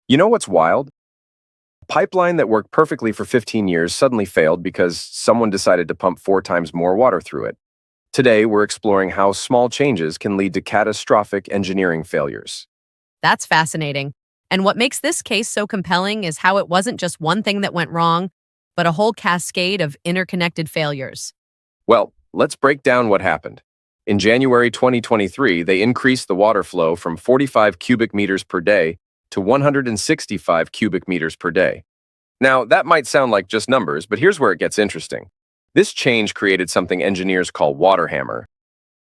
You know what's wild? A pipeline that worked perfectly for 15 years suddenly failed because someone decided to pump 4 times more water through it. Today, we're exploring how small changes can lead to catastrophic engineering failures. That's fascinating. And what makes this case so compelling is how it wasn't just one thing that went wrong, but a whole cascade of interconnected failures. Well, let's break down what happened. In January 2023, they increased the water flow from 45 cubic meters per day to 165 cubic meters per day. Now, that might sound like just numbers, but here's where it gets interesting. This change created something engineers call water hammer.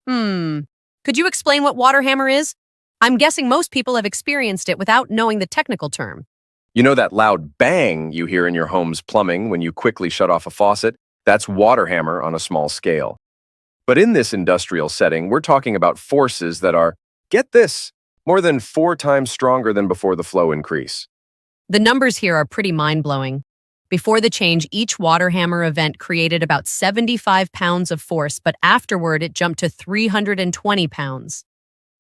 Hmm. Could you explain what water hammer is? I'm guessing most people have experienced it without knowing the technical term. You know that loud bang you hear in your home's plumbing when you quickly shut off a faucet? That's water hammer on a small scale. But in this industrial setting, we're talking about forces that are, get this, more than 4 times stronger than before the flow increase. The numbers here are pretty mind-blowing. Before the change, each water hammer event created about 75 pounds of force, but afterward it jumped to 320 pounds.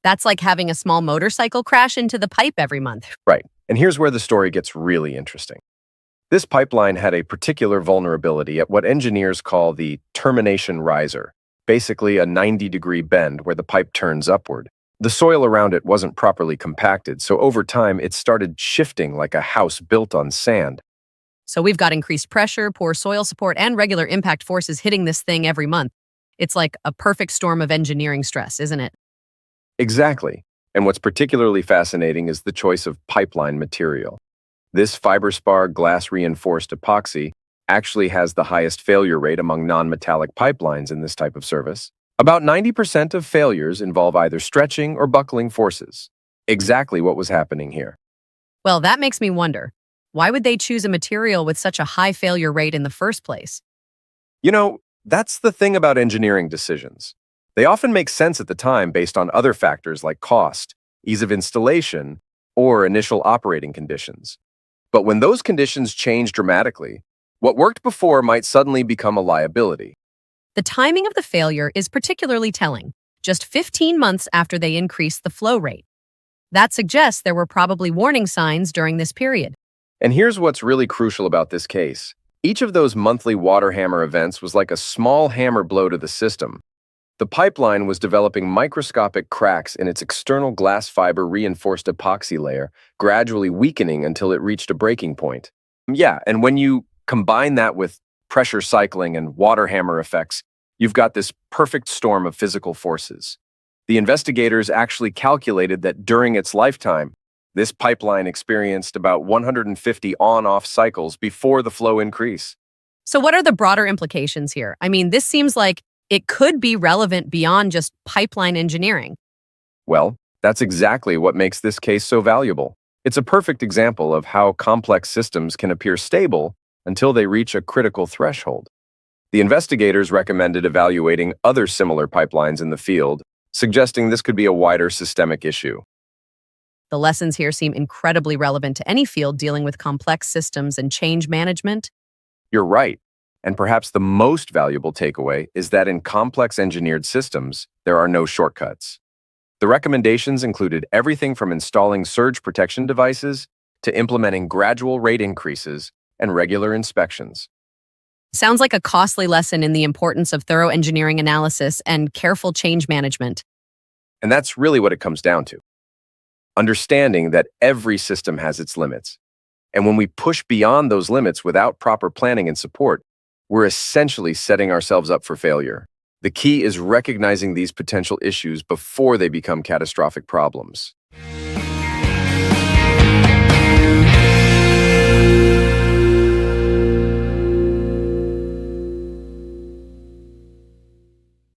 That's like having a small motorcycle crash into the pipe every month. Right, and here's where the story gets really interesting. This pipeline had a particular vulnerability at what engineers call the termination riser, basically a 90-degree bend where the pipe turns upward. The soil around it wasn't properly compacted, so over time it started shifting like a house built on sand. So we've got increased pressure, poor soil support, and regular impact forces hitting this thing every month. It's like a perfect storm of engineering stress, isn't it? Exactly. And what's particularly fascinating is the choice of pipeline material. This Fiberspar glass-reinforced epoxy actually has the highest failure rate among non-metallic pipelines in this type of service. About 90% of failures involve either stretching or buckling forces. Exactly what was happening here. Well, that makes me wonder, why would they choose a material with such a high failure rate in the first place? You know, that's the thing about engineering decisions. They often make sense at the time based on other factors like cost, ease of installation, or initial operating conditions. But when those conditions change dramatically, what worked before might suddenly become a liability. The timing of the failure is particularly telling, just 15 months after they increased the flow rate. That suggests there were probably warning signs during this period. And here's what's really crucial about this case. Each of those monthly water hammer events was like a small hammer blow to the system. The pipeline was developing microscopic cracks in its external glass fiber reinforced epoxy layer, gradually weakening until it reached a breaking point. Yeah, and when you combine that with pressure cycling and water hammer effects, you've got this perfect storm of physical forces. The investigators actually calculated that during its lifetime, this pipeline experienced about 150 on-off cycles before the flow increase. So what are the broader implications here? I mean, this seems like it could be relevant beyond just pipeline engineering. Well, that's exactly what makes this case so valuable. It's a perfect example of how complex systems can appear stable until they reach a critical threshold. The investigators recommended evaluating other similar pipelines in the field, suggesting this could be a wider systemic issue. The lessons here seem incredibly relevant to any field dealing with complex systems and change management. You're right. And perhaps the most valuable takeaway is that in complex engineered systems, there are no shortcuts. The recommendations included everything from installing surge protection devices to implementing gradual rate increases and regular inspections. Sounds like a costly lesson in the importance of thorough engineering analysis and careful change management. And that's really what it comes down to. Understanding that every system has its limits. And when we push beyond those limits without proper planning and support, we're essentially setting ourselves up for failure. The key is recognizing these potential issues before they become catastrophic problems.